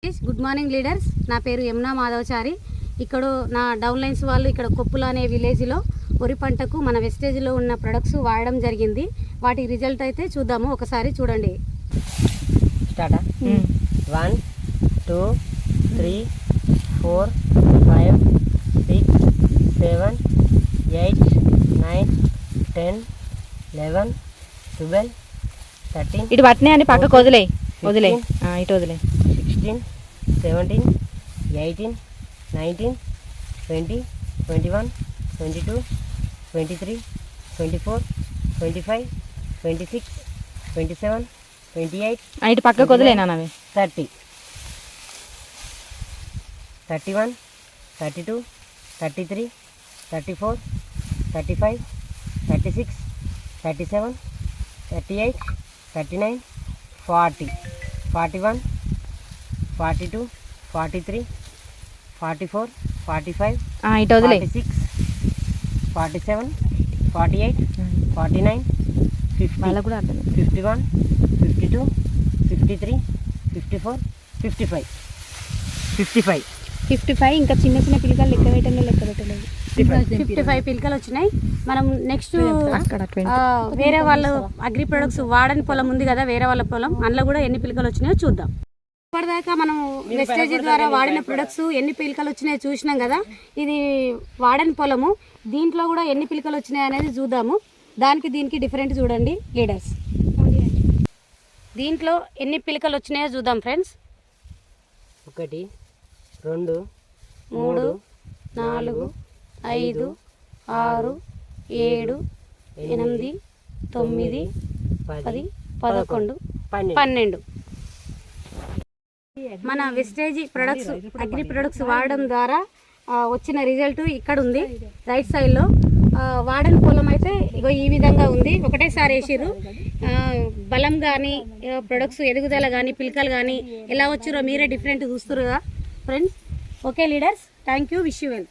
Good morning leaders. నా పేరు యమునా మాధవచారి. ఇక్కడ నా డౌన్ లైన్స్ వాళ్ళు ఇక్కడ కొప్పుల అనే విలేజ్లో వరి పంటకు మన వెస్టేజ్లో ఉన్న ప్రొడక్ట్స్ వాడడం జరిగింది. వాటి రిజల్ట్ అయితే చూద్దాము, ఒకసారి చూడండి. స్టార్ట్ 1 2 3 4 5 6 7 8 9 10 11 12 13 ఇటు పట్టినాయి అని పక్కకు వదిలే ఇటు వదిలే 16 17 18 19 20 21 22 23 24 25 26 27 28 ఇటు పక్కకు వదిలేనా అవి 30 31 32 33 34 35 36 37 38 39 40 41 42 43 44 45 ఇటు వదిలే 46 47 48 49 50 వాళ్ళకు కూడా అర్థం 51 52 53 54 55 55 ఇంకా చిన్న చిన్న పిల్లలు లెక్క పెట్టలేదు 55 పిలకలు వచ్చినాయి. మనం నెక్స్ట్ వేరే వాళ్ళు అగ్రి ప్రొడక్ట్స్ వాడని పొలం ఉంది కదా, వేరే వాళ్ళ పొలం, అందులో కూడా ఎన్ని పిలకలు వచ్చినాయో చూద్దాం. ఇప్పటిదాకా మనం వెస్టేజ్ ద్వారా వాడిన ప్రొడక్ట్స్ ఎన్ని పిలకలు వచ్చినాయో చూసినాం కదా. ఇది వాడని పొలము, దీంట్లో కూడా ఎన్ని పిలకలు వచ్చినాయి అనేది చూద్దాము. దానికి దీనికి డిఫరెంట్ చూడండి లీడర్స్. దీంట్లో ఎన్ని పిలకలు వచ్చినాయో చూద్దాం ఫ్రెండ్స్. 1 2 3 4 5 6 7 8 9 10 11 12 మన వెస్టేజ్ ప్రొడక్ట్స్ అగ్రి ప్రొడక్ట్స్ వాడడం ద్వారా వచ్చిన రిజల్ట్ ఇక్కడ ఉంది రైట్ సైడ్లో. వాడని పొలం అయితే ఇగో ఈ విధంగా ఉంది. ఒకటేసారి వేసిర్రు. బలం కానీ ప్రొడక్ట్స్ ఎదుగుదల కానీ పిలకలు కానీ ఎలా వచ్చిరో మీరే డిఫరెంట్ చూస్తున్నారు కదా friends. Okay leaders, thank you, wish you well.